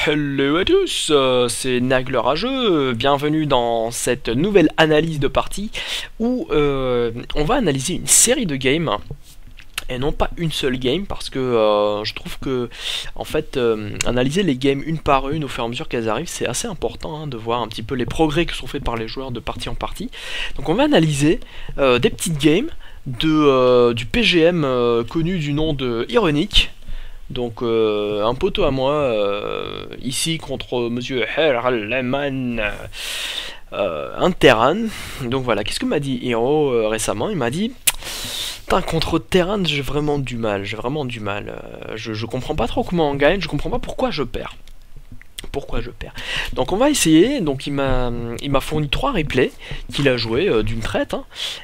Hello à tous, c'est Nagler à jeu, bienvenue dans cette nouvelle analyse de partie où on va analyser une série de games et non pas une seule game parce que je trouve que en fait analyser les games une par une au fur et à mesure qu'elles arrivent c'est assez important de voir un petit peu les progrès qui sont faits par les joueurs de partie en partie. Donc on va analyser des petites games du PGM connu du nom de Ironic. Donc un poteau à moi ici contre monsieur Herleman un Terran. Donc voilà, qu'est-ce que m'a dit Hiro récemment? Il m'a dit putain, contre Terran j'ai vraiment du mal, je comprends pas trop comment on gagne, je comprends pas pourquoi je perds. Donc on va essayer. Donc il m'a fourni 3 replays qu'il a joué d'une traite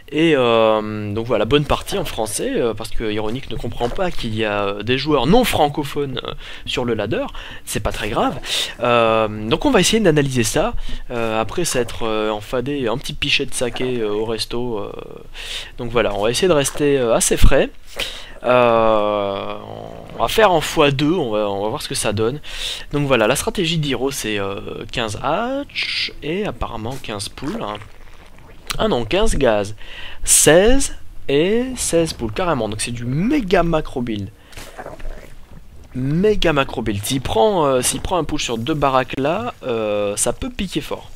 et donc voilà, bonne partie en français parce que Ironic ne comprend pas qu'il y a des joueurs non francophones sur le ladder, c'est pas très grave. Donc on va essayer d'analyser ça après s'être enfadé un petit pichet de saké au resto. Donc voilà, on va essayer de rester assez frais. On va faire en x2, on va voir ce que ça donne. Donc voilà, la stratégie d'Hiro c'est 15 hatch et apparemment 15 poules. Ah non, 15 gaz, 16 et 16 poules carrément. Donc c'est du méga macro build. S'il prend un push sur 2 baraques là, ça peut piquer fort.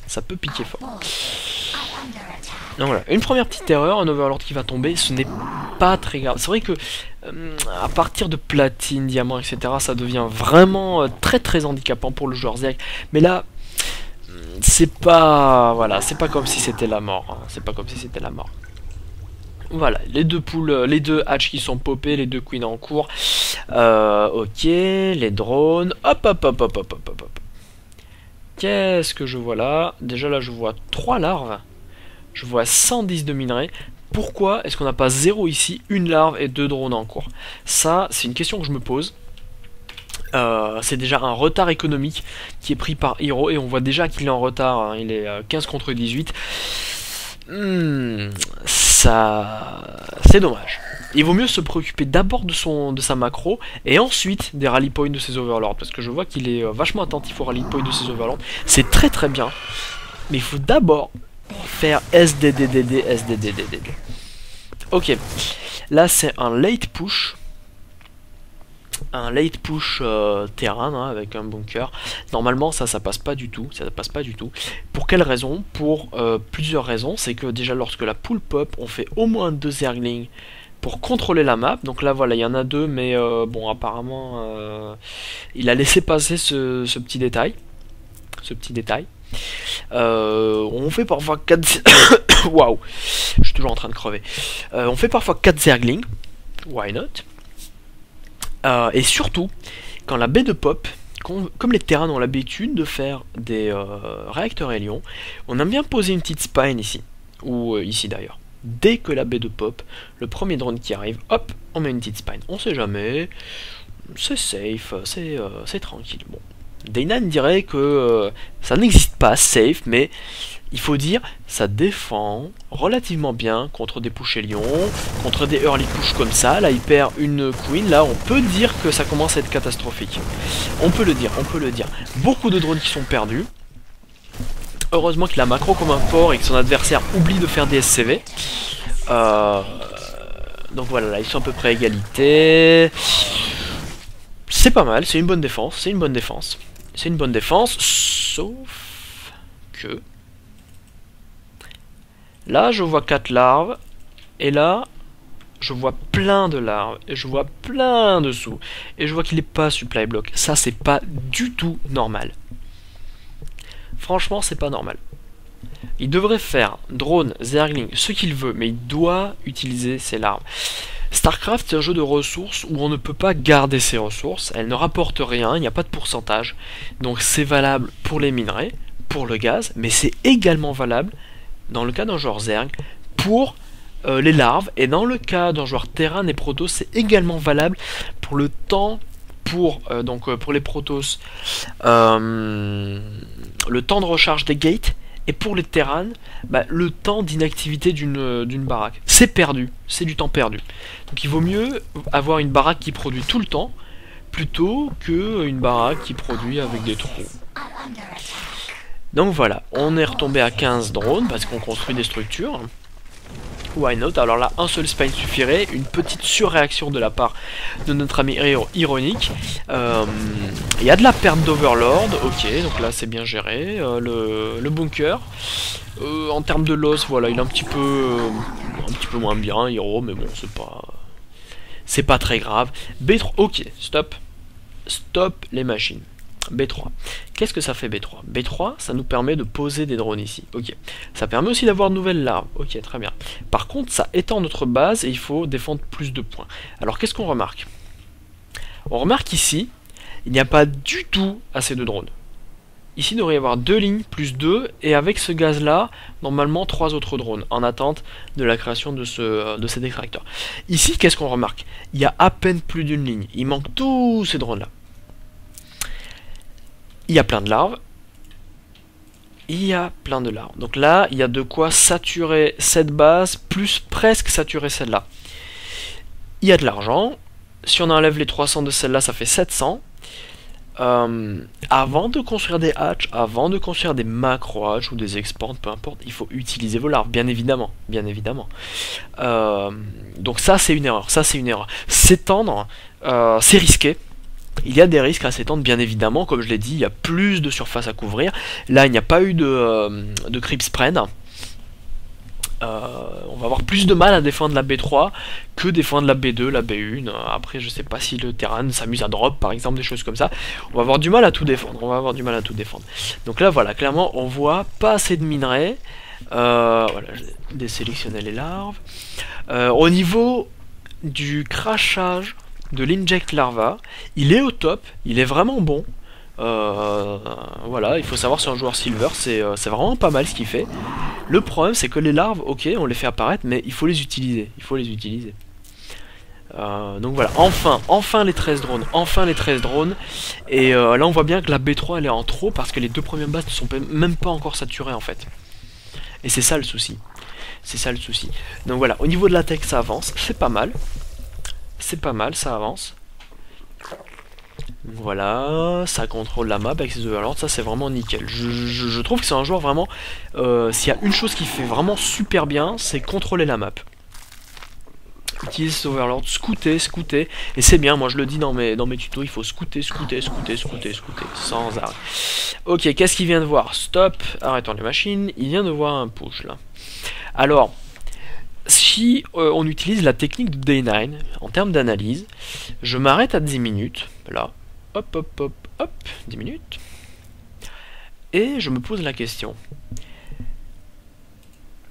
Donc voilà, une première petite erreur, un Overlord qui va tomber, ce n'est pas très grave. C'est vrai que à partir de platine, diamant, etc., ça devient vraiment très très handicapant pour le joueur Zerg. Mais là, c'est pas comme si c'était la mort. Voilà, les deux poules, les deux hatch qui sont popés, les deux queens en cours. Ok, les drones. Hop. Qu'est-ce que je vois là? Déjà là, je vois 3 larves. Je vois 110 de minerais. Pourquoi est-ce qu'on n'a pas 0 ici, une larve et 2 drones en cours? Ça, c'est une question que je me pose. C'est déjà un retard économique qui est pris par Hiro et on voit déjà qu'il est en retard. Il est 15 contre 18. Ça, c'est dommage. Il vaut mieux se préoccuper d'abord de sa macro et ensuite des rally points de ses overlords, parce que je vois qu'il est vachement attentif aux rally points de ses overlords. C'est très très bien, mais il faut d'abord faire SDDDD. Ok, là c'est un late push. Terran avec un bunker. Normalement ça passe pas du tout. Pour quelle raison? Pour plusieurs raisons. C'est que déjà lorsque la pool pop, on fait au moins 2 zerglings pour contrôler la map. Donc là voilà, il y en a 2, mais bon apparemment il a laissé passer ce petit détail. On fait parfois 4 waouh, je suis toujours en train de crever. On fait parfois 4 zerglings. Why not? Et surtout, quand la baie de pop, comme les terrains ont l'habitude de faire des réacteurs hélions, on aime bien poser une petite spine ici, ou ici d'ailleurs. Dès que la baie de pop, le premier drone qui arrive, hop, on met une petite spine. On sait jamais, c'est safe, c'est tranquille. Bon, Daynan dirait que ça n'existe pas, safe, mais il faut dire, ça défend relativement bien contre des push lions, contre des early push comme ça. Là, il perd une queen. Là, on peut dire que ça commence à être catastrophique. On peut le dire. Beaucoup de drones qui sont perdus. Heureusement qu'il a macro comme un fort et que son adversaire oublie de faire des SCV. Donc voilà, là, ils sont à peu près à égalité. C'est pas mal, c'est une bonne défense. Sauf que... là, je vois 4 larves, et là, je vois plein de larves, et je vois plein de sous, et je vois qu'il n'est pas supply block. Ça, c'est pas du tout normal. Franchement, c'est pas normal. Il devrait faire drone, zergling, ce qu'il veut, mais il doit utiliser ses larves. StarCraft, c'est un jeu de ressources où on ne peut pas garder ses ressources, elles ne rapportent rien, il n'y a pas de pourcentage. Donc c'est valable pour les minerais, pour le gaz, mais c'est également valable dans le cas d'un joueur Zerg, pour les larves, et dans le cas d'un joueur Terran et Protoss, c'est également valable pour le temps, pour les Protoss, le temps de recharge des gates, et pour les Terran, le temps d'inactivité d'une baraque. C'est perdu, c'est du temps perdu. Donc il vaut mieux avoir une baraque qui produit tout le temps, plutôt qu'une baraque qui produit avec des trous. Donc voilà, on est retombé à 15 drones parce qu'on construit des structures. Why not? Alors là, un seul spine suffirait, une petite surréaction de la part de notre ami ironique. Il y a de la perte d'Overlord, ok, donc là c'est bien géré. Le bunker, en termes de loss, voilà, il est un petit peu moins bien, Hero, mais bon, c'est pas très grave. B3, ok, stop les machines. B3. Qu'est-ce que ça fait B3? B3, ça nous permet de poser des drones ici. Ok. Ça permet aussi d'avoir de nouvelles larves. Ok, très bien. Par contre, ça étend notre base et il faut défendre plus de points. Alors, qu'est-ce qu'on remarque? On remarque ici, il n'y a pas du tout assez de drones. Ici, il devrait y avoir 2 lignes plus 2, et avec ce gaz-là, normalement 3 autres drones, en attente de la création de cet extracteur. Ici, qu'est-ce qu'on remarque? Il y a à peine plus d'une ligne. Il manque tous ces drones-là. Il y a plein de larves. Donc là, il y a de quoi saturer cette base, plus presque saturer celle-là. Il y a de l'argent. Si on enlève les 300 de celle-là, ça fait 700. Avant de construire des hatches, avant de construire des macro-hatches ou des expands, peu importe, il faut utiliser vos larves, bien évidemment. Donc ça, c'est une erreur. S'étendre, c'est risqué. Il y a des risques à s'étendre, bien évidemment, comme je l'ai dit, il y a plus de surface à couvrir. Là, il n'y a pas eu de creep spread. On va avoir plus de mal à défendre la B3 que défendre la B2, la B1. Après, je sais pas si le terrain s'amuse à drop, par exemple, des choses comme ça. On va avoir du mal à tout défendre. Donc là, voilà, clairement, on voit pas assez de minerais. Voilà, j'ai désélectionné les larves. Au niveau du crachage de l'inject larva, il est au top, il est vraiment bon. Voilà, il faut savoir sur un joueur silver, c'est vraiment pas mal ce qu'il fait. Le problème, c'est que les larves, ok, on les fait apparaître, mais il faut les utiliser. Donc voilà, enfin les 13 drones, et là on voit bien que la B3 elle est en trop parce que les 2 premières bases ne sont même pas encore saturées en fait. Et c'est ça le souci. Donc voilà, au niveau de la tech ça avance, c'est pas mal, ça avance. Voilà, ça contrôle la map avec ses overlords, ça c'est vraiment nickel. Je trouve que c'est un joueur vraiment, s'il y a une chose qui fait vraiment super bien, c'est contrôler la map. Utiliser ses overlords, scouter, et c'est bien, moi je le dis dans mes tutos, il faut scouter, sans arrêt. Ok, qu'est-ce qu'il vient de voir? Stop, arrêtons les machines, il vient de voir un push là. Alors, si on utilise la technique de Day9 en termes d'analyse, je m'arrête à 10 minutes, là, hop, 10 minutes, et je me pose la question.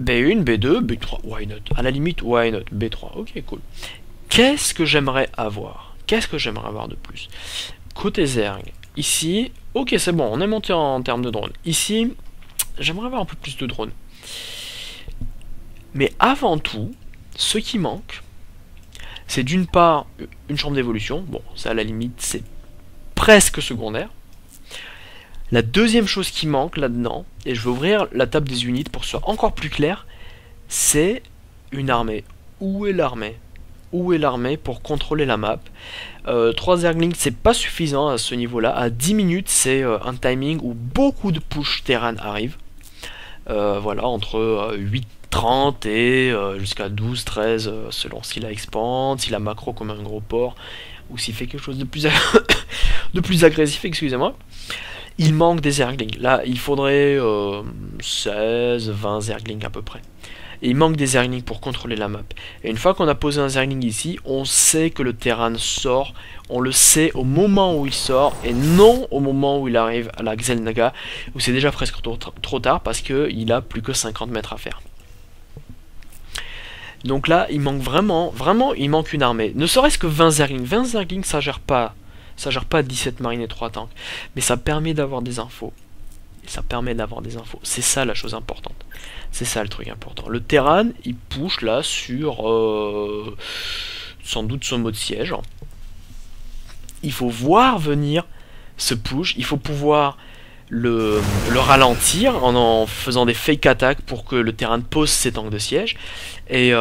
B1, B2, B3, why not? À la limite, why not? B3, ok, cool. Qu'est-ce que j'aimerais avoir? De plus? Côté Zerg, ici, ok, c'est bon, on est monté en termes de drones. Ici, j'aimerais avoir un peu plus de drones. Mais avant tout, ce qui manque, c'est d'une part une chambre d'évolution. Bon, ça à la limite, c'est presque secondaire. La deuxième chose qui manque là-dedans, et je vais ouvrir la table des unités pour que ce soit encore plus clair, c'est une armée. Où est l'armée pour contrôler la map? 3 Zerglings, c'est pas suffisant à ce niveau-là. À 10 minutes, c'est un timing où beaucoup de push terrain arrivent. Voilà, entre 8-30 et jusqu'à 12-13 selon s'il a expand, s'il a macro comme un gros port, ou s'il fait quelque chose de plus, de plus agressif, excusez-moi. Il manque des Zerglings. Là, il faudrait 16-20 Zerglings à peu près. Et il manque des Zerglings pour contrôler la map. Et une fois qu'on a posé un Zergling ici, on sait que le terrain sort. On le sait au moment où il sort, et non au moment où il arrive à la Xel'Naga, où c'est déjà presque trop tard parce qu'il a plus que 50 mètres à faire. Donc là, il manque vraiment, il manque une armée. Ne serait-ce que 20 Zerglings. 20 Zerglings, ça gère pas 17 marines et 3 tanks. Mais ça permet d'avoir des infos. C'est ça la chose importante. C'est ça le truc important. Le Terran, il push là sur sans doute son mode siège. Il faut voir venir ce push. Il faut pouvoir le ralentir en faisant des fake attaques pour que le Terran pose ses tanks de siège. Et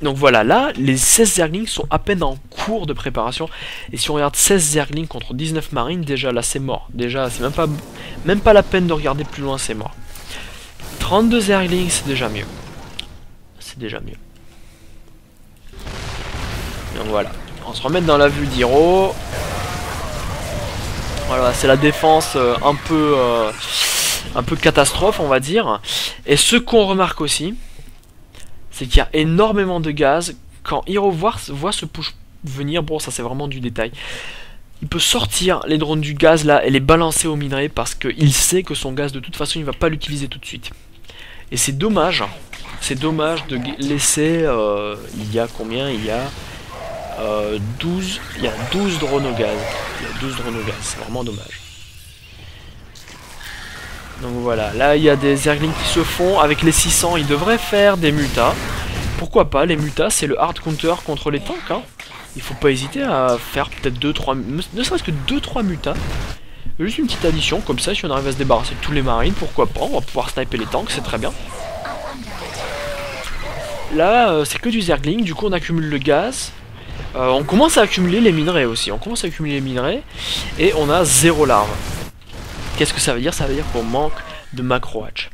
Donc voilà, là, les 16 Zerglings sont à peine en cours de préparation. Et si on regarde 16 Zerglings contre 19 marines, déjà là c'est mort. Déjà, c'est même pas la peine de regarder plus loin, c'est mort. 32 Zerglings, c'est déjà mieux. C'est déjà mieux. Donc voilà, on se remet dans la vue d'Hiro. Voilà, c'est la défense un peu catastrophe, on va dire. Et ce qu'on remarque aussi, c'est qu'il y a énormément de gaz. Quand Hiro voit ce push venir, bon ça c'est vraiment du détail, il peut sortir les drones du gaz là et les balancer au minerai parce qu'il sait que son gaz de toute façon il va pas l'utiliser tout de suite. Et c'est dommage de laisser, il y a combien? Il y a 12 drones au gaz. Il y a 12 drones au gaz, c'est vraiment dommage. Donc voilà, là il y a des Zerglings qui se font. Avec les 600, ils devraient faire des mutas. Pourquoi pas, les mutas c'est le hard counter contre les tanks. Hein. Il faut pas hésiter à faire peut-être 2-3, ne serait-ce que 2-3 mutas. Juste une petite addition, comme ça si on arrive à se débarrasser de tous les marines, pourquoi pas, on va pouvoir sniper les tanks, c'est très bien. Là c'est que du Zergling, du coup on accumule le gaz. On commence à accumuler les minerais aussi, et on a 0 larves. Qu'est-ce que ça veut dire? Ça veut dire qu'on manque de macro hatch.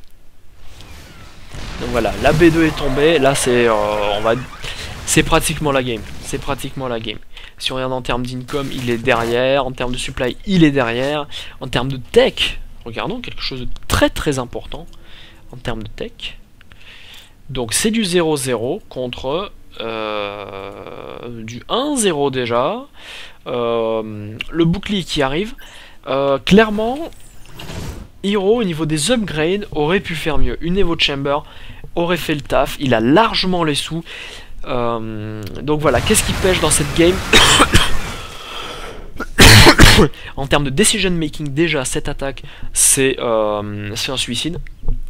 Donc voilà, la B2 est tombée, là c'est pratiquement la game. C'est pratiquement la game. Si on regarde en termes d'income, il est derrière, en termes de supply, il est derrière, en termes de tech, regardons quelque chose de très très important en termes de tech. Donc c'est du 0-0 contre du 1-0 déjà. Le bouclier qui arrive. Clairement, Hiro au niveau des upgrades aurait pu faire mieux. Une Evo Chamber aurait fait le taf. Il a largement les sous. Donc voilà, qu'est-ce qui pêche dans cette game? En termes de decision making, déjà cette attaque c'est un suicide.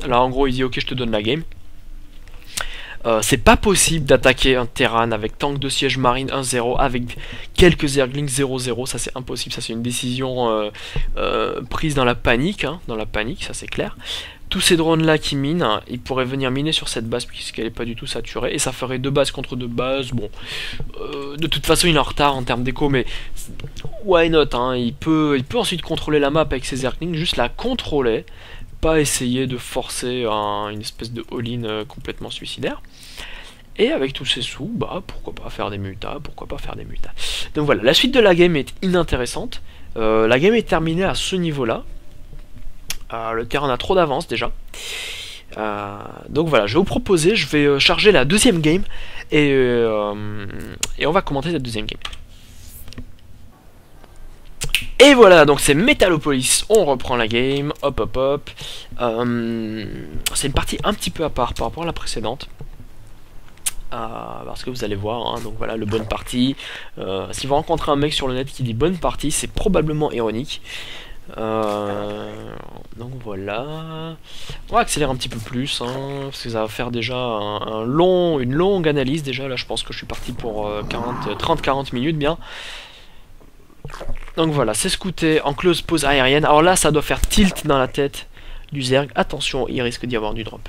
Là en gros il dit ok je te donne la game. C'est pas possible d'attaquer un Terran avec tank de siège marine 1-0 avec quelques Zerglings 0-0, ça c'est impossible, ça c'est une décision prise dans la panique, hein, ça c'est clair. Tous ces drones là qui minent, ils pourraient venir miner sur cette base puisqu'elle n'est pas du tout saturée et ça ferait 2 bases contre 2 bases. Bon, de toute façon il est en retard en termes d'écho, mais why not, hein, il peut ensuite contrôler la map avec ses Zerglings, juste la contrôler, pas essayer de forcer une espèce de all-in complètement suicidaire. Et avec tous ces sous, bah pourquoi pas faire des mutas, Donc voilà, la suite de la game est inintéressante. La game est terminée à ce niveau-là. Le terrain a trop d'avance déjà. Donc voilà, je vais vous proposer, je vais charger la deuxième game et on va commenter cette deuxième game. Et voilà, donc c'est Metalopolis, on reprend la game, hop. C'est une partie un petit peu à part par rapport à la précédente. Parce que vous allez voir, hein, donc voilà, le bonne partie. Si vous rencontrez un mec sur le net qui dit bonne partie, c'est probablement ironique. Donc voilà. On va accélérer un petit peu plus, hein, parce que ça va faire déjà une longue analyse. Déjà, là je pense que je suis parti pour 30-40 minutes bien. Donc voilà, c'est scouté en close pause aérienne. Alors là, ça doit faire tilt dans la tête du Zerg. Attention, il risque d'y avoir du drop.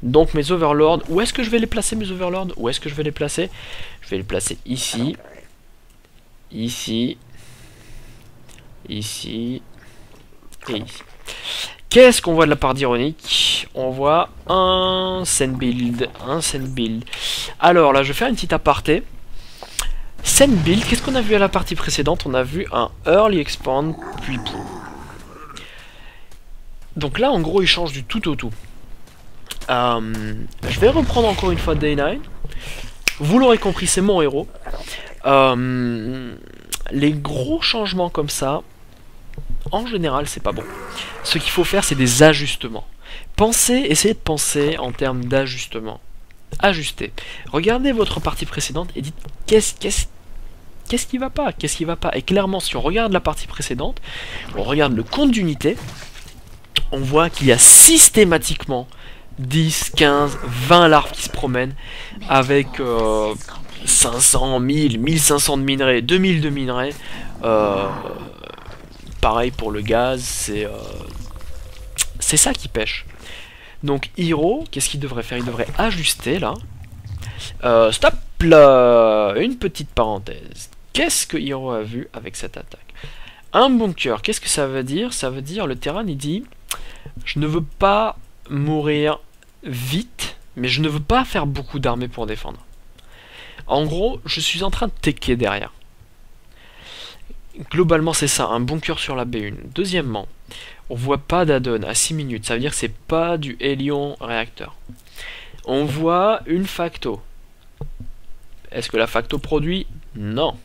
Donc mes overlords, où est-ce que je vais les placer mes overlords? Je vais les placer ici. Ici. Ici. Et ici. Qu'est-ce qu'on voit de la part d'Ironic? On voit un Sen build. Alors là, je vais faire une petite aparté. Sen build, qu'est-ce qu'on a vu à la partie précédente? On a vu un early expand, puis pour. Donc là, en gros, il change du tout au tout. Je vais reprendre encore une fois Day 9. Vous l'aurez compris, c'est mon héros. Les gros changements comme ça, en général, c'est pas bon. Ce qu'il faut faire, c'est des ajustements. Essayez de penser en termes d'ajustement. Ajuster. Regardez votre partie précédente et dites qu'est-ce qui va pas? Et clairement, si on regarde la partie précédente, on regarde le compte d'unité, on voit qu'il y a systématiquement 10, 15, 20 larves qui se promènent avec 500, 1000, 1500 de minerais, 2000 de minerais. Pareil pour le gaz, c'est ça qui pêche. Donc Hiro, qu'est-ce qu'il devrait faire? Il devrait ajuster là. Stop là. Une petite parenthèse. Qu'est-ce que Hiro a vu avec cette attaque? Un bunker, qu'est-ce que ça veut dire? Ça veut dire, le terrain il dit, je ne veux pas mourir vite, mais je ne veux pas faire beaucoup d'armées pour défendre. En gros, je suis en train de tecker derrière. Globalement, c'est ça, un bunker sur la B1. Deuxièmement, on voit pas d'addon à 6 minutes, ça veut dire que c'est pas du Hélion réacteur. On voit une facto. Est-ce que la facto produit? Non.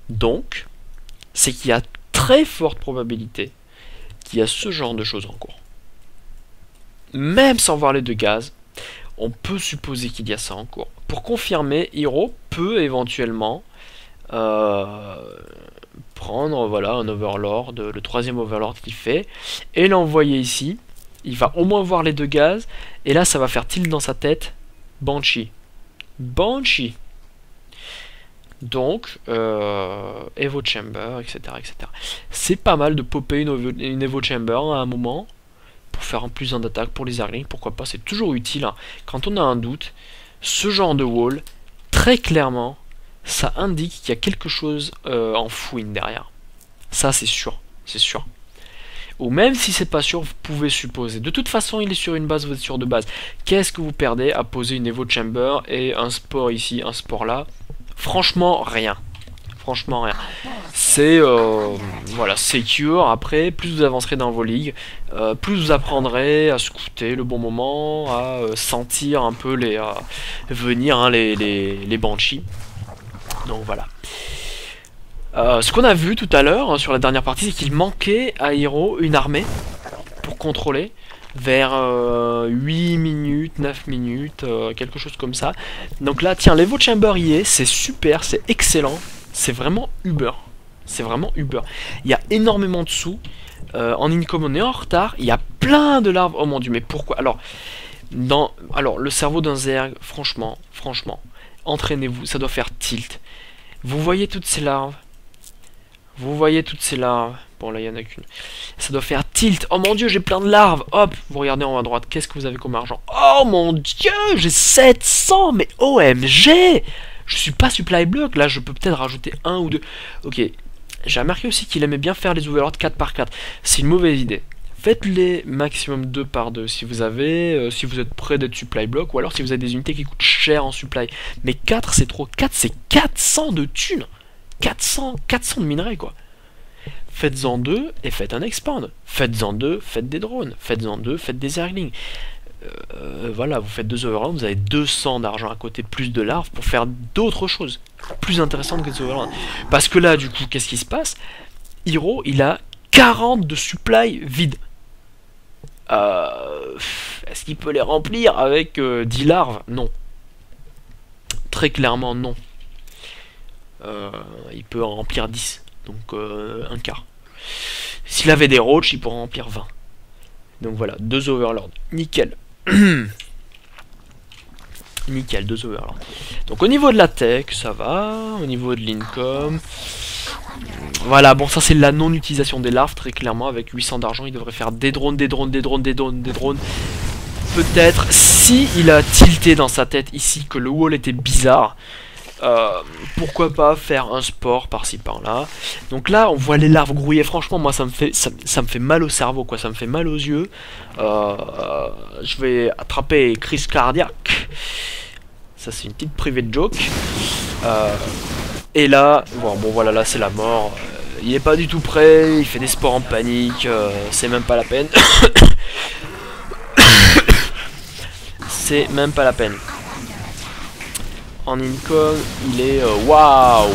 Donc, c'est qu'il y a très forte probabilité qu'il y a ce genre de choses en cours. Même sans voir les deux gaz, on peut supposer qu'il y a ça en cours. Pour confirmer, Hiro peut éventuellement prendre voilà, un Overlord, le troisième Overlord qu'il fait, et l'envoyer ici. Il va au moins voir les deux gaz, et là ça va faire tilt dans sa tête, Banshee. Banshee. Donc, Evo Chamber, etc. etc. C'est pas mal de popper une Evo Chamber à un moment, pour faire en plus d'attaque pour les Zerglings, pourquoi pas, c'est toujours utile. Hein. Quand on a un doute, ce genre de wall, très clairement, ça indique qu'il y a quelque chose en fouine derrière. Ça c'est sûr, c'est sûr. Ou même si c'est pas sûr, vous pouvez supposer. De toute façon, il est sur une base, vous êtes sur deux bases. Qu'est-ce que vous perdez à poser une Evo Chamber et un sport ici, un sport là? Franchement, rien. Franchement, rien. C'est, voilà, secure. Après, plus vous avancerez dans vos ligues, plus vous apprendrez à scouter le bon moment, à sentir un peu les venir hein, les Banshees. Donc voilà. Ce qu'on a vu tout à l'heure hein, sur la dernière partie, c'est qu'il manquait à Hiro une armée pour contrôler vers 8 minutes, 9 minutes, quelque chose comme ça. Donc là, tiens, l'Evo Chamber y est, c'est super, c'est excellent, c'est vraiment Uber. C'est vraiment Uber. Il y a énormément de sous. En income, on est en retard. Il y a plein de larves. Oh mon dieu, mais pourquoi? Alors, le cerveau d'un Zerg, franchement, entraînez-vous, ça doit faire tilt. Vous voyez toutes ces larves? Vous voyez toutes ces larves? Bon, là, il n'y en a qu'une. Ça doit faire tilt. Oh mon dieu, j'ai plein de larves. Hop, vous regardez en haut à droite. Qu'est-ce que vous avez comme argent? Oh mon dieu, j'ai 700. Mais OMG! Je suis pas supply block. Là, je peux peut-être rajouter un ou deux. Ok. J'ai remarqué aussi qu'il aimait bien faire les overlords 4 par 4. C'est une mauvaise idée. Faites-les maximum 2 par 2 si vous avez, si vous êtes prêt d'être supply block, ou alors si vous avez des unités qui coûtent cher en supply. Mais 4 c'est trop. 4 c'est 400 de thunes. 400 de minerais quoi. Faites-en 2 et faites un expand. Faites-en 2, faites des drones. Faites-en 2, faites des zerglings. Voilà, vous faites 2 overlords, vous avez 200 d'argent à côté, plus de larves pour faire d'autres choses plus intéressantes que des overlords. Parce que là, du coup, qu'est-ce qui se passe? Hiro, il a 40 de supply vide. Est-ce qu'il peut les remplir avec 10 larves? Non. Très clairement, non. Il peut en remplir 10. Donc, un quart. S'il avait des roaches, il pourrait en remplir 20. Donc voilà, 2 overlords. Nickel. Nickel, 2 overlords. Donc au niveau de la tech, ça va. Au niveau de l'income... Voilà, bon ça c'est la non-utilisation des larves, très clairement, avec 800 d'argent, il devrait faire des drones. Peut-être, si il a tilté dans sa tête ici que le wall était bizarre, pourquoi pas faire un sport par-ci par-là. Donc là, on voit les larves grouiller, franchement, moi ça me fait mal au cerveau, quoi, ça me fait mal aux yeux. Je vais attraper crise cardiaque. Ça c'est une petite private joke. Et là, bon voilà, là c'est la mort. Il est pas du tout prêt, il fait des sports en panique, c'est même pas la peine. C'est même pas la peine. En income, il est waouh.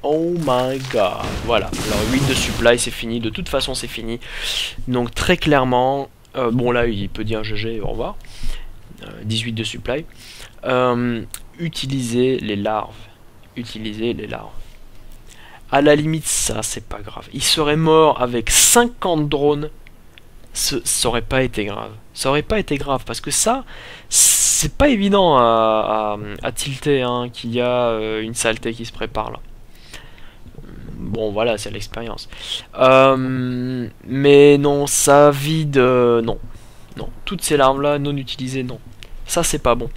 Oh my god. Voilà, alors 8 de supply, c'est fini, de toute façon c'est fini. Donc très clairement, bon là il peut dire GG, au revoir. 18 de supply. Utilisez les larves. À la limite, ça, c'est pas grave. Il serait mort avec 50 drones. Ça aurait pas été grave. Ça aurait pas été grave. Parce que ça, c'est pas évident à tilter, hein, qu'il y a une saleté qui se prépare là. Bon, voilà, c'est l'expérience. Mais non, ça vide... non. Non, toutes ces larves là non utilisées, non. Ça c'est pas bon.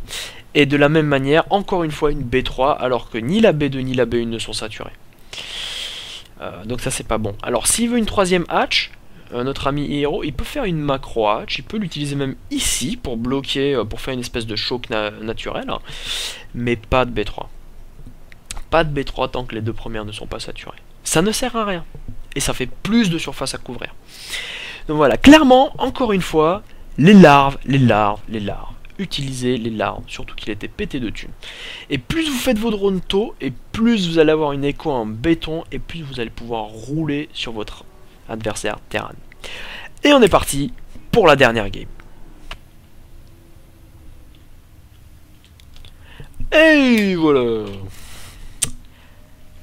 Et de la même manière, encore une fois une B3 alors que ni la B2 ni la B1 ne sont saturées. Donc ça c'est pas bon. Alors s'il veut une troisième hatch, notre ami Hero, il peut faire une macro hatch, il peut l'utiliser même ici pour bloquer, pour faire une espèce de choc naturel, hein, mais pas de B3. Pas de B3 tant que les deux premières ne sont pas saturées. Ça ne sert à rien. Et ça fait plus de surface à couvrir. Donc voilà, clairement, encore une fois, les larves. Utilisez les larves, surtout qu'il était pété de thunes. Et plus vous faites vos drones tôt, et plus vous allez avoir une écho en béton, et plus vous allez pouvoir rouler sur votre adversaire Terran. Et on est parti pour la dernière game. Et voilà.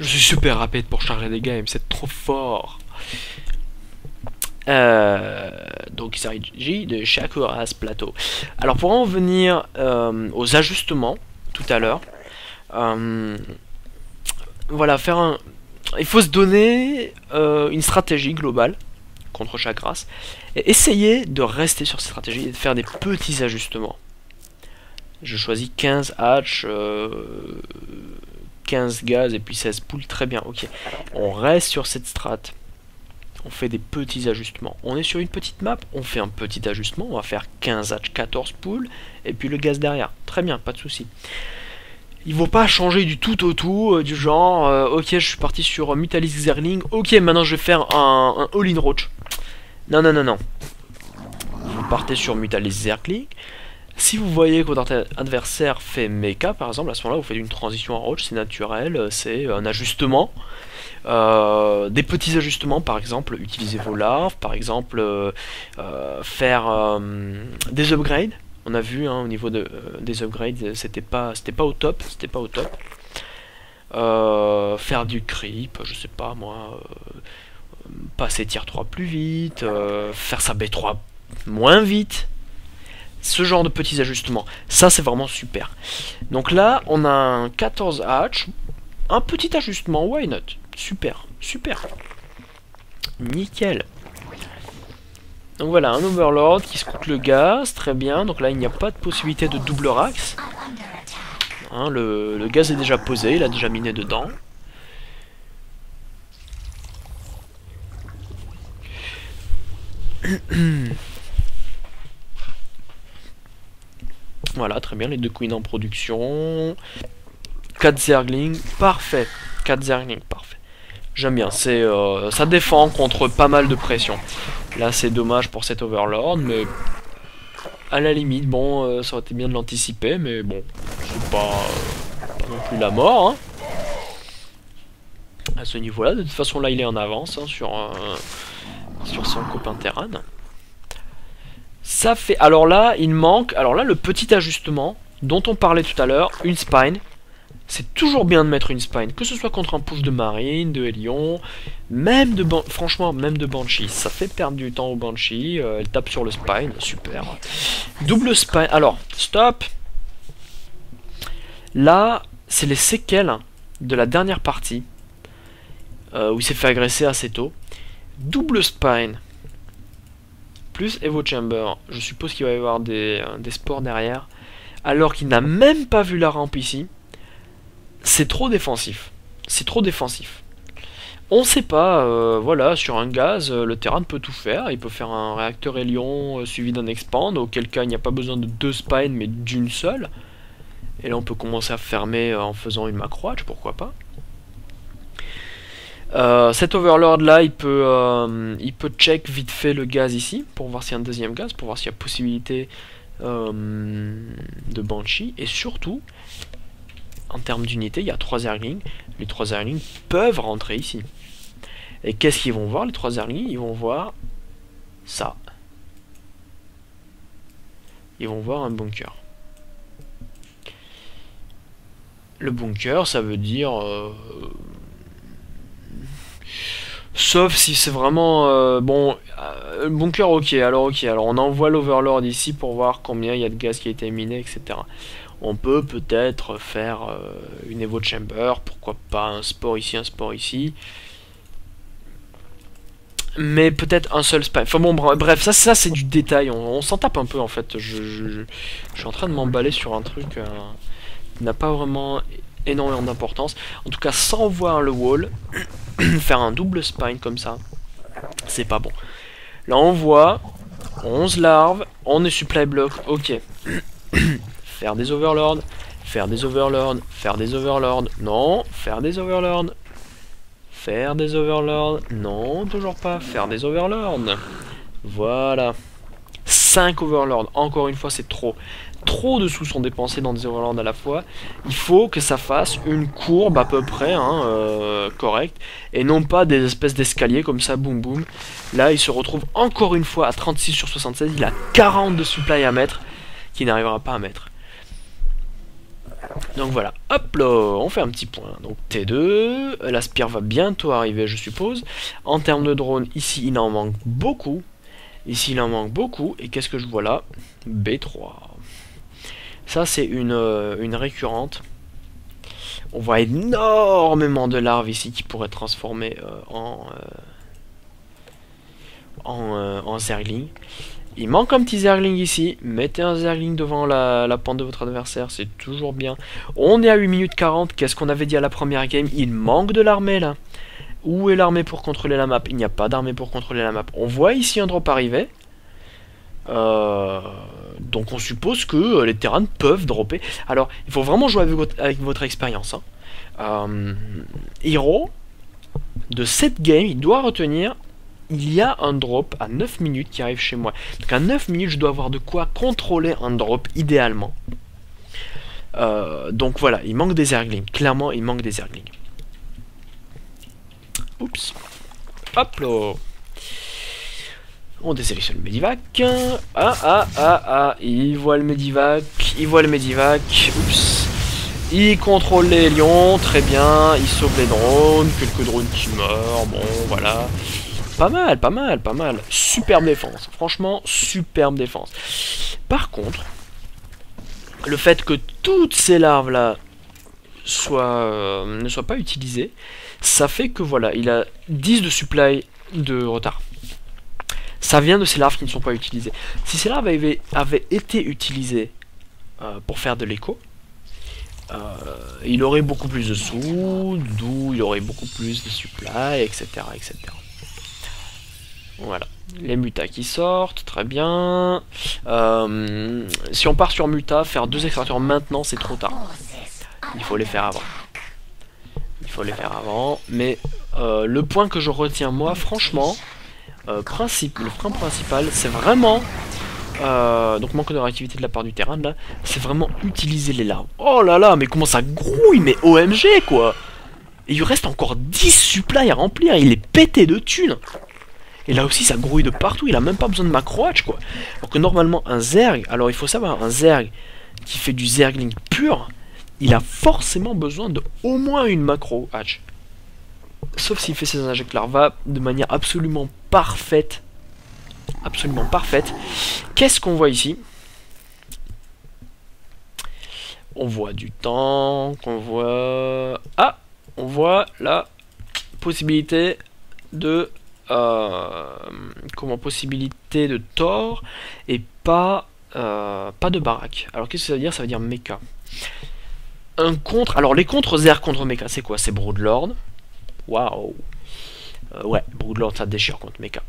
Je suis super rapide pour charger des games, c'est trop fort. Donc il s'agit de Shakuras Plateau. Alors pour en venir aux ajustements tout à l'heure, voilà, il faut se donner une stratégie globale contre chaque race et essayer de rester sur cette stratégie et de faire des petits ajustements. Je choisis 15 hatch, 15 gaz et puis 16 poules, très bien, ok. On reste sur cette strat. On fait des petits ajustements. On est sur une petite map, on fait un petit ajustement, on va faire 15 hatch, 14 poules, et puis le gaz derrière. Très bien, pas de souci. Il ne faut pas changer du tout au tout, du genre, ok, je suis parti sur Mutalisk Zergling, ok, maintenant je vais faire un all-in roach. Non, non, non, non. Vous partez sur Mutalisk Zergling. Si vous voyez que votre adversaire fait mecha, par exemple, à ce moment-là, vous faites une transition en roach, c'est naturel, c'est un ajustement. Des petits ajustements, par exemple, utiliser vos larves, par exemple, faire des upgrades. On a vu au niveau des upgrades, c'était pas au top, faire du creep, je sais pas moi, passer tier 3 plus vite, faire sa B3 moins vite. Ce genre de petits ajustements, ça c'est vraiment super. Donc là, on a un 14 hatch, un petit ajustement, why not? Super, super. Nickel. Donc voilà, un Overlord qui scoute le gaz, très bien. Donc là, il n'y a pas de possibilité de double rax. Hein, le gaz est déjà posé, il a déjà miné dedans. Voilà, très bien, les deux queens en production. 4 Zerglings, parfait. 4 Zerglings, parfait. J'aime bien, ça défend contre pas mal de pression. Là, c'est dommage pour cet Overlord, mais à la limite, bon, ça aurait été bien de l'anticiper, mais bon, c'est pas non plus la mort. Hein. À ce niveau-là, de toute façon, là, il est en avance hein, sur son copain Terran. Ça fait. Alors là, il manque. Alors là, le petit ajustement dont on parlait tout à l'heure, une spine. C'est toujours bien de mettre une spine, que ce soit contre un push de marine, de Hélion, même de franchement, même de Banshee. Ça fait perdre du temps au Banshee. Elle tape sur le spine, super. Double spine. Alors, stop. Là, c'est les séquelles de la dernière partie où il s'est fait agresser assez tôt. Double spine. Plus Evo Chamber, je suppose qu'il va y avoir des sports derrière, alors qu'il n'a même pas vu la rampe ici. C'est trop défensif. C'est trop défensif. On sait pas, voilà, sur un gaz, le Terran peut tout faire. Il peut faire un réacteur Hélion suivi d'un expand, auquel cas il n'y a pas besoin de 2 spines, mais d'une seule. Et là on peut commencer à fermer en faisant une macro hatch, pourquoi pas. Cet Overlord là, il peut check vite fait le gaz ici, pour voir s'il y a un deuxième gaz, pour voir s'il y a possibilité de Banshee, et surtout, en termes d'unité, il y a 3 Zerglings, les 3 Zerglings peuvent rentrer ici. Et qu'est-ce qu'ils vont voir les 3 Zerglings? Ils vont voir ça. Ils vont voir un bunker. Le bunker, ça veut dire... sauf si c'est vraiment... bon, bunker, ok, alors on envoie l'Overlord ici pour voir combien il y a de gaz qui a été miné, etc. On peut peut-être faire une Evo Chamber, pourquoi pas un sport ici, un sport ici. Mais peut-être un seul spy. Enfin bon, bref, ça c'est du détail. On s'en tape un peu en fait. Je suis en train de m'emballer sur un truc qui n'a pas vraiment énormément d'importance. En tout cas, sans voir le wall, faire un double spine comme ça, c'est pas bon. Là, on voit 11 larves. On est supply block. Ok. Faire des overlords. Faire des overlords. Faire des overlords. Non. Faire des overlords. Faire des overlords. Non, toujours pas. Faire des overlords. Voilà. 5 overlords. Encore une fois, c'est trop. Trop de sous sont dépensés dans des overlords à la fois. Il faut que ça fasse une courbe à peu près correcte. Et non pas des espèces d'escaliers comme ça, boum boum. Là, il se retrouve encore une fois à 36 sur 76. Il a 40 de supply à mettre. Qu'il n'arrivera pas à mettre. Donc voilà, hop là, on fait un petit point. Donc T2, la spire va bientôt arriver je suppose. En termes de drone, ici il en manque beaucoup. Ici il en manque beaucoup. Et qu'est-ce que je vois là? B3. Ça c'est une récurrente. On voit énormément de larves ici qui pourraient transformer en zergling. Il manque un petit zergling ici. Mettez un zergling devant la pente de votre adversaire, c'est toujours bien. On est à 8 minutes 40. Qu'est-ce qu'on avait dit à la première game? Il manque de l'armée là. Où est l'armée pour contrôler la map? Il n'y a pas d'armée pour contrôler la map. On voit ici un drop arriver. Donc on suppose que les terrains peuvent dropper. Alors il faut vraiment jouer avec votre expérience. Hero, de cette game, il doit retenir... Il y a un drop à 9 minutes qui arrive chez moi. Donc à 9 minutes, je dois avoir de quoi contrôler un drop, idéalement. Donc voilà, il manque des zerglings. Clairement, il manque des zerglings. Oups. Hop là. On désélectionne le Medivac. Il voit le Medivac. Il voit le Medivac. Oups. Il contrôle les lions. Très bien. Il sauve les drones. Quelques drones qui meurent. Bon, voilà. Pas mal, pas mal, pas mal. Superbe défense. Franchement, superbe défense. Par contre, le fait que toutes ces larves-là ne soient pas utilisées, ça fait que voilà, il a 10 de supply de retard. Ça vient de ces larves qui ne sont pas utilisées. Si ces larves avaient été utilisées pour faire de l'écho, il aurait beaucoup plus de sous, d'où il aurait beaucoup plus de supply, etc. etc. Voilà, les mutas qui sortent, très bien. Si on part sur muta, faire 2 extracteurs maintenant, c'est trop tard. Il faut les faire avant. Il faut les faire avant. Mais le point que je retiens, moi, franchement, le frein principal, c'est vraiment... donc manque de réactivité de la part du terrain, là. C'est vraiment utiliser les larves. Oh là là, mais comment ça grouille, mais OMG, quoi. Et il lui reste encore 10 supplies à remplir, il est pété de thunes. Et là aussi ça grouille de partout, il a même pas besoin de macro hatch quoi. Alors que normalement un zerg, alors il faut savoir, un zerg qui fait du zergling pur, il a forcément besoin de au moins une macro hatch. Sauf s'il fait ses injects larva de manière absolument parfaite. Absolument parfaite. Qu'est-ce qu'on voit ici? On voit du tank, on voit... Ah, on voit la possibilité de... possibilité de Thor et pas de baraque. Alors qu'est-ce que ça veut dire? Ça veut dire mecha. Un contre, alors les contres Zerg contre mecha, c'est quoi? C'est Broodlord. Waouh. Ouais, Broodlord ça déchire contre mecha.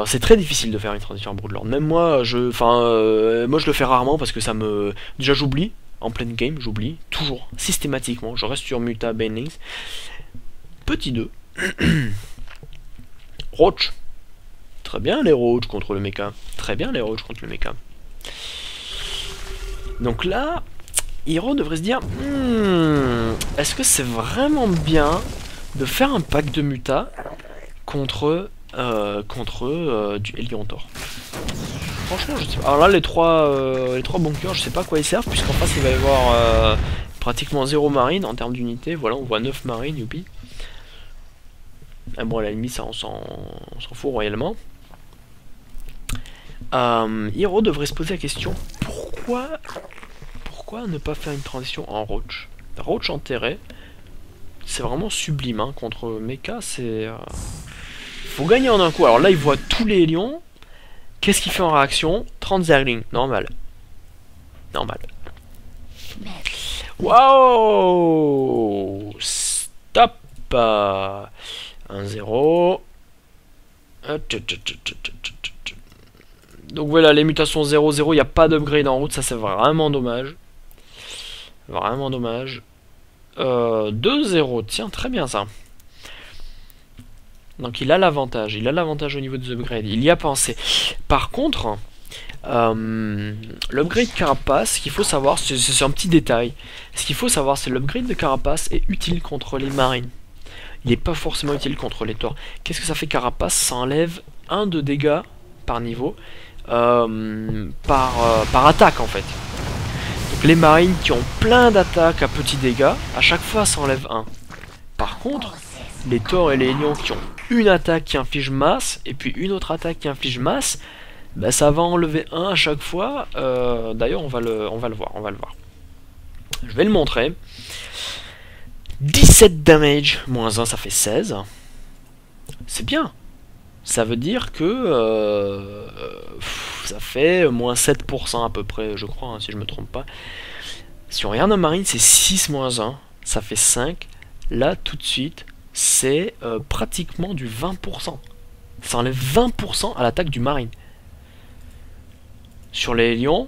C'est très difficile de faire une transition en Broodlord. Même moi, je le fais rarement parce que ça me... Déjà j'oublie, en pleine game, j'oublie, toujours, systématiquement. Je reste sur Muta, Banelings. Petit 2. Roach. Très bien les Roach contre le mecha. Très bien les Roach contre le mecha. Donc là, Hero devrait se dire est-ce que c'est vraiment bien de faire un pack de muta contre du Heliontor? Franchement, je sais pas. Alors là, les trois bunkers, je sais pas à quoi ils servent, puisqu'en face il va y avoir pratiquement 0 marine en termes d'unité. Voilà, on voit 9 marines, youpi. Ah bon, à la limite, ça on s'en fout royalement. Hero devrait se poser la question pourquoi ne pas faire une transition en Roach? Roach enterré, c'est vraiment sublime hein, contre mecha, c'est. faut gagner en un coup. Alors là, il voit tous les lions. Qu'est-ce qu'il fait en réaction? 30 Zerglings. Normal. Normal. Waouh! Stop! 1-0. Donc voilà, les mutations 0-0, il n'y a pas d'upgrade en route, ça c'est vraiment dommage. Vraiment dommage. 2-0, tiens, très bien ça. Donc il a l'avantage au niveau des upgrades, il y a pensé. Par contre, l'upgrade Carapace, ce qu'il faut savoir, c'est un petit détail. Ce qu'il faut savoir, c'est l'upgrade de Carapace est utile contre les marines. Il n'est pas forcément utile contre les torts. Qu'est-ce que ça fait Carapace? Ça enlève 1 de dégâts par niveau, par attaque en fait. Donc les marines qui ont plein d'attaques à petits dégâts, à chaque fois ça enlève 1. Par contre, les torts et les lions qui ont une attaque qui inflige masse, et puis une autre attaque qui inflige masse, bah, ça va enlever 1 à chaque fois. D'ailleurs on va le voir. Je vais le montrer. 17 damage, moins 1 ça fait 16. C'est bien. Ça veut dire que ça fait moins 7% à peu près, je crois, hein, si je me trompe pas. Si on regarde un marine, c'est 6 moins 1, ça fait 5. Là, tout de suite, c'est pratiquement du 20%. Ça enlève 20% à l'attaque du marine. Sur les lions,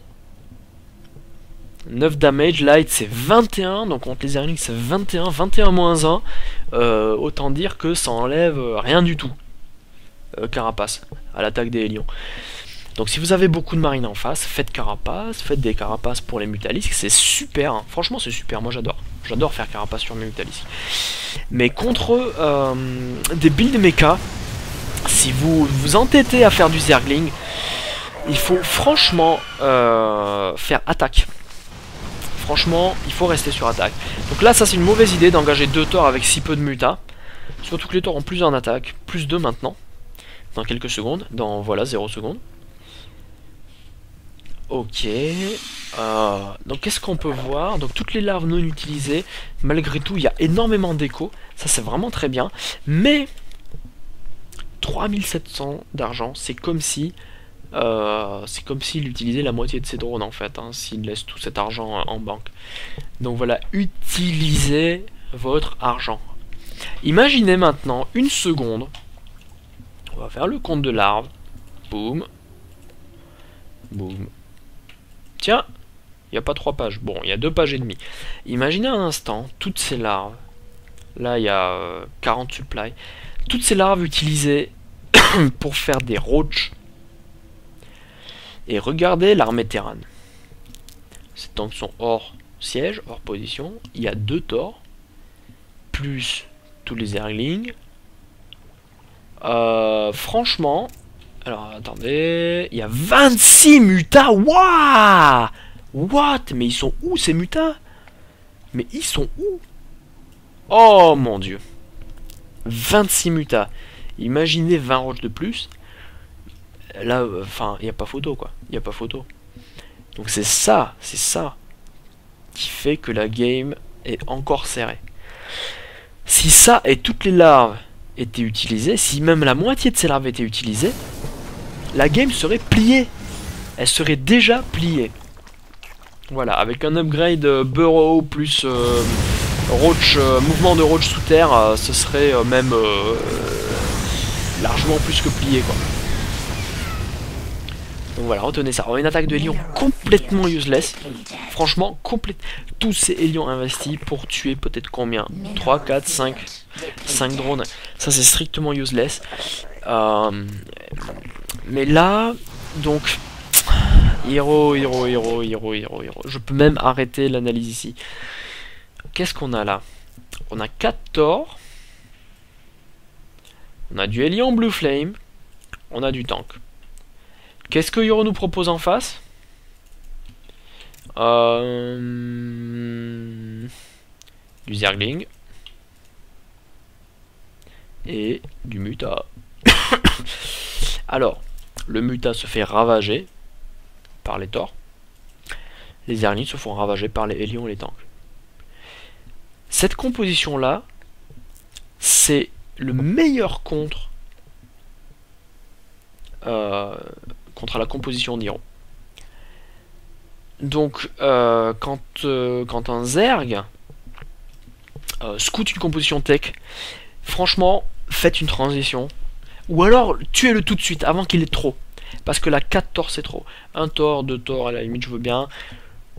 9 damage, light c'est 21, donc contre les airlings c'est 21, 21 moins 1, autant dire que ça enlève rien du tout, Carapace, à l'attaque des lions. Donc si vous avez beaucoup de marines en face, faites Carapace, faites des Carapaces pour les Mutalisques, c'est super, hein. Franchement c'est super, moi j'adore faire Carapace sur mes Mutalisques. Mais contre des builds mecha, si vous vous entêtez à faire du Zergling, il faut franchement faire attaque. Franchement, il faut rester sur attaque. Donc là, ça c'est une mauvaise idée d'engager 2 torts avec si peu de muta. Surtout que les torts ont plus en attaque. Plus 2 maintenant. Dans quelques secondes. Dans, voilà, 0 secondes. Ok. Donc qu'est-ce qu'on peut voir? Donc toutes les larves non utilisées. Malgré tout, il y a énormément d'écho. Ça c'est vraiment très bien. Mais 3700 d'argent, c'est comme si... s'il utilisait la moitié de ses drones en fait, hein, s'il laisse tout cet argent en banque. Donc voilà, utilisez votre argent. Imaginez maintenant une seconde, on va faire le compte de larves, boum, boum. Tiens, il n'y a pas 3 pages, bon, il y a 2 pages et demie. Imaginez un instant, toutes ces larves, là il y a 40 supply, toutes ces larves utilisées pour faire des roaches. Et regardez l'armée Terran. Ces tanks sont hors siège, hors position. Il y a 2 torts. Plus tous les Zerglings. Franchement. Alors attendez. Il y a 26 mutas. Waouh! What? Mais ils sont où ces mutas? Mais ils sont où? Oh mon dieu. 26 mutas. Imaginez 20 roches de plus. Là, enfin, il n'y a pas photo, quoi. Il n'y a pas photo. Donc c'est ça qui fait que la game est encore serrée. Si ça et toutes les larves étaient utilisées, si même la moitié de ces larves étaient utilisées, la game serait pliée. Elle serait déjà pliée. Voilà, avec un upgrade Burrow plus roach, mouvement de roach sous terre, ce serait même largement plus que plié, quoi. Donc voilà, retenez ça. On a une attaque de lion complètement useless. Franchement, tous ces lions investis pour tuer peut-être combien? 3, 4, 5 drones. Ça c'est strictement useless. Mais là, donc... Héros. Je peux même arrêter l'analyse ici. Qu'est-ce qu'on a là? On a 4 torts. On a du Hélion Blue Flame. On a du tank. Qu'est-ce que Yoro nous propose en face? Du Zergling. Et du Muta. Alors, le Muta se fait ravager par les torts. Les Zerglings se font ravager par les Hélions et les tanks. Cette composition-là, c'est le meilleur contre contre la composition d'Hiro. Donc, quand un Zerg scout une composition tech, franchement, faites une transition. Ou alors, tuez-le tout de suite, avant qu'il ait trop. Parce que la 4 Thor, c'est trop. Un Thor, 2 Thor, à la limite, je veux bien.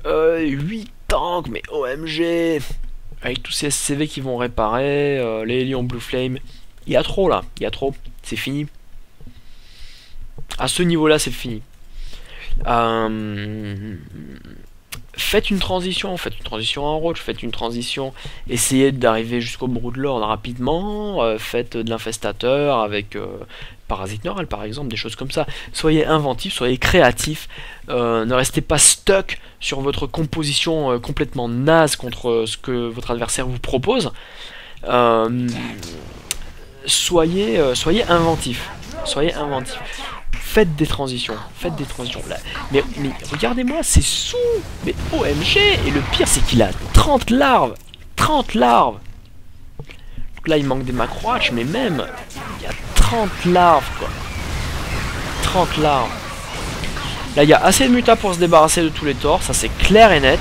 8 tanks, mais OMG. Avec tous ces SCV qui vont réparer, les Lions Blue Flame. Il y a trop, là. Il y a trop. C'est fini. À ce niveau-là, c'est fini. Faites une transition en roach, faites une transition, essayez d'arriver jusqu'au Broodlord rapidement, faites de l'infestateur avec Parasite Neural par exemple, des choses comme ça. Soyez inventifs, soyez créatifs, ne restez pas stuck sur votre composition complètement naze contre ce que votre adversaire vous propose. Soyez inventifs, faites des transitions là. Mais regardez-moi, c'est sous. Mais OMG. Et le pire, c'est qu'il a 30 larves. Donc là, il manque des macroaches, mais même, il y a 30 larves, quoi. 30 larves. Là, il y a assez de mutas pour se débarrasser de tous les torts, ça c'est clair et net.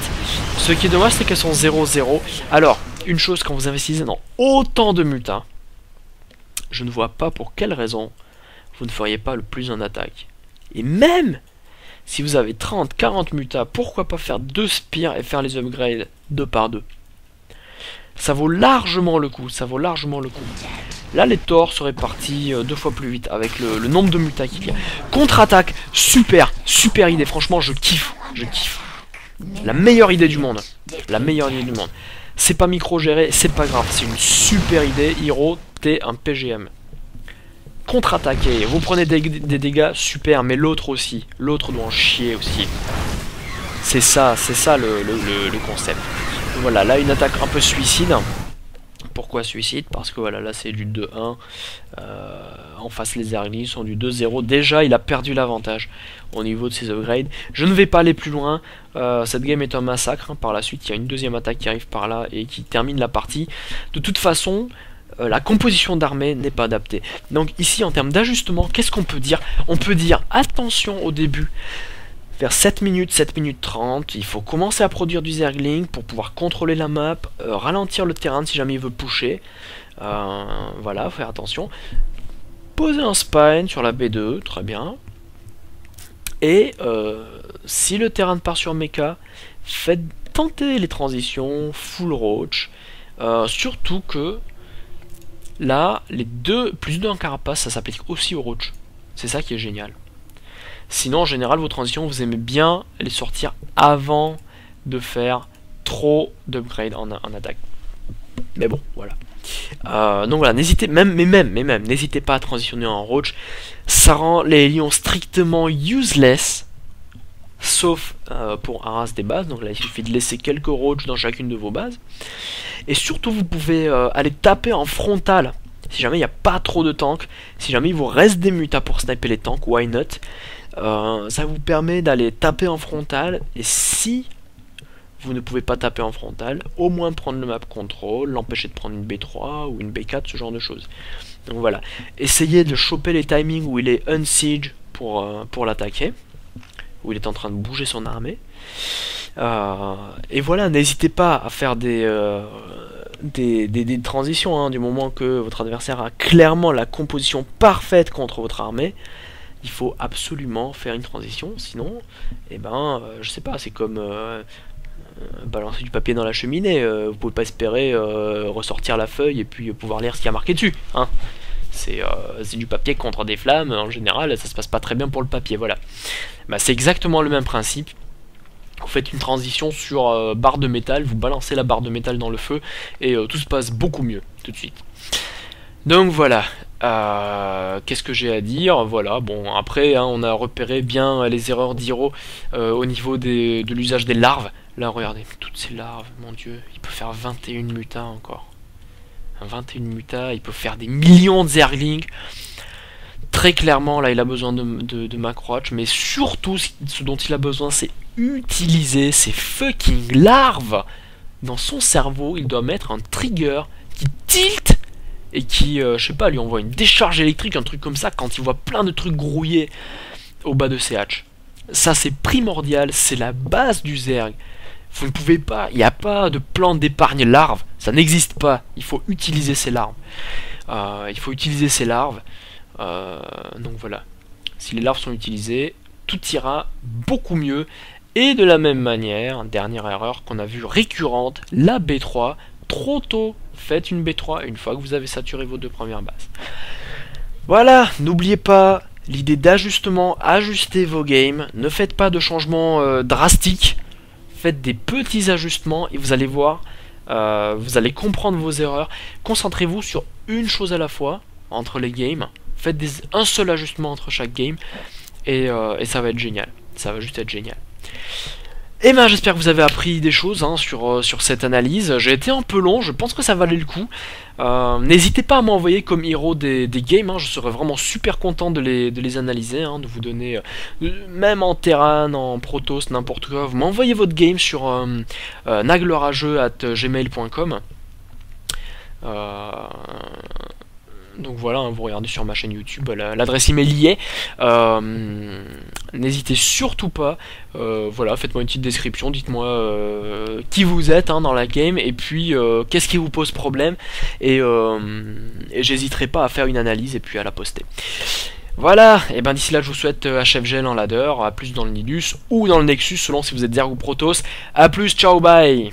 Ce qui est dommage, c'est qu'elles sont 0-0. Alors, une chose, quand vous investissez dans autant de mutas, je ne vois pas pour quelle raison vous ne feriez pas le plus en attaque. Et même si vous avez 30-40 mutas, pourquoi pas faire 2 spires et faire les upgrades 2 par 2. Ça vaut largement le coup, Là, les Thors seraient partis 2 fois plus vite avec le nombre de mutas qu'il y a. Contre-attaque, super idée, franchement, je kiffe. La meilleure idée du monde. C'est pas micro-géré, c'est pas grave, c'est une super idée. Hiro, t'es un PGM. Contre-attaquer, vous prenez des dégâts, super, mais l'autre aussi, l'autre doit en chier aussi. C'est ça le concept. Voilà, là une attaque un peu suicide. Pourquoi suicide? Parce que voilà, là c'est du 2-1. En face, les Zerglings sont du 2-0. Déjà, il a perdu l'avantage au niveau de ses upgrades. Je ne vais pas aller plus loin. Cette game est un massacre. Hein. Par la suite, il y a une deuxième attaque qui arrive par là et qui termine la partie. De toute façon, la composition d'armée n'est pas adaptée. Donc ici, en termes d'ajustement, qu'est-ce qu'on peut dire? On peut dire attention au début. Vers 7 minutes 30, il faut commencer à produire du Zergling pour pouvoir contrôler la map, ralentir le terrain si jamais il veut pusher. Voilà, faire attention. Poser un spine sur la B2, très bien. Et si le terrain part sur mecha, tentez les transitions, full roach. Surtout que là, les deux, plus d'un carapace, ça s'applique aussi au roach. C'est ça qui est génial. Sinon, en général, vos transitions, vous aimez bien les sortir avant de faire trop d'upgrades en attaque. Mais bon, voilà. Donc voilà, n'hésitez n'hésitez pas à transitionner en roach. Ça rend les lions strictement useless, sauf pour un race des bases. Donc là, il suffit de laisser quelques roach dans chacune de vos bases. Et surtout, vous pouvez aller taper en frontal. Si jamais il n'y a pas trop de tanks, si jamais il vous reste des mutas pour sniper les tanks, why not? Ça vous permet d'aller taper en frontal, et si vous ne pouvez pas taper en frontal, au moins prendre le map control, l'empêcher de prendre une B3 ou une B4, ce genre de choses. Donc voilà, essayez de choper les timings où il est unsiege pour l'attaquer, où il est en train de bouger son armée. Et voilà, n'hésitez pas à faire des transitions, hein, du moment que votre adversaire a clairement la composition parfaite contre votre armée. Il faut absolument faire une transition, sinon, eh ben, je sais pas, c'est comme balancer du papier dans la cheminée. Vous pouvez pas espérer ressortir la feuille et puis pouvoir lire ce qui a marqué dessus. Hein. C'est du papier contre des flammes, en général, ça se passe pas très bien pour le papier, voilà. Bah, c'est exactement le même principe. Vous faites une transition sur barre de métal, vous balancez la barre de métal dans le feu, et tout se passe beaucoup mieux, tout de suite. Donc voilà. Qu'est-ce que j'ai à dire? Voilà, bon, après, hein, on a repéré bien les erreurs d'Hiro au niveau de l'usage des larves. Là, regardez, toutes ces larves, mon dieu, il peut faire 21 mutas encore. 21 mutas, il peut faire des millions de Zerglings. Très clairement, là, il a besoin de Macroach, mais surtout, ce dont il a besoin, c'est utiliser ces fucking larves. Dans son cerveau, il doit mettre un trigger qui tilt et qui, je sais pas, lui envoie une décharge électrique, un truc comme ça, quand il voit plein de trucs grouillés au bas de ses hatches. Ça c'est primordial, c'est la base du Zerg. Vous ne pouvez pas, il n'y a pas de plan d'épargne larve, ça n'existe pas. Il faut utiliser ces larves. Donc voilà. Si les larves sont utilisées, tout ira beaucoup mieux. Et de la même manière, dernière erreur qu'on a vue récurrente, la B3, trop tôt, faites une B3 une fois que vous avez saturé vos 2 premières bases. Voilà, n'oubliez pas l'idée d'ajustement, ajustez vos games, ne faites pas de changements drastiques. Faites des petits ajustements et vous allez voir, vous allez comprendre vos erreurs. Concentrez-vous sur une chose à la fois entre les games. Faites un seul ajustement entre chaque game et ça va être génial. Ça va juste être génial. Et ben j'espère que vous avez appris des choses sur cette analyse. J'ai été un peu long, je pense que ça valait le coup. N'hésitez pas à m'envoyer comme héros des games, je serais vraiment super content de les analyser, de vous donner, même en Terran, en Protoss, n'importe quoi. Vous m'envoyez votre game sur naglerageux@gmail.com. Donc voilà, vous regardez sur ma chaîne YouTube, l'adresse email y est. N'hésitez surtout pas, voilà, faites-moi une petite description, dites-moi qui vous êtes dans la game, et puis qu'est-ce qui vous pose problème, et j'hésiterai pas à faire une analyse et puis à la poster. Voilà, et ben d'ici là je vous souhaite HFGL en ladder, à plus dans le Nidus ou dans le Nexus selon si vous êtes Zerg ou Protoss. A plus, ciao, bye.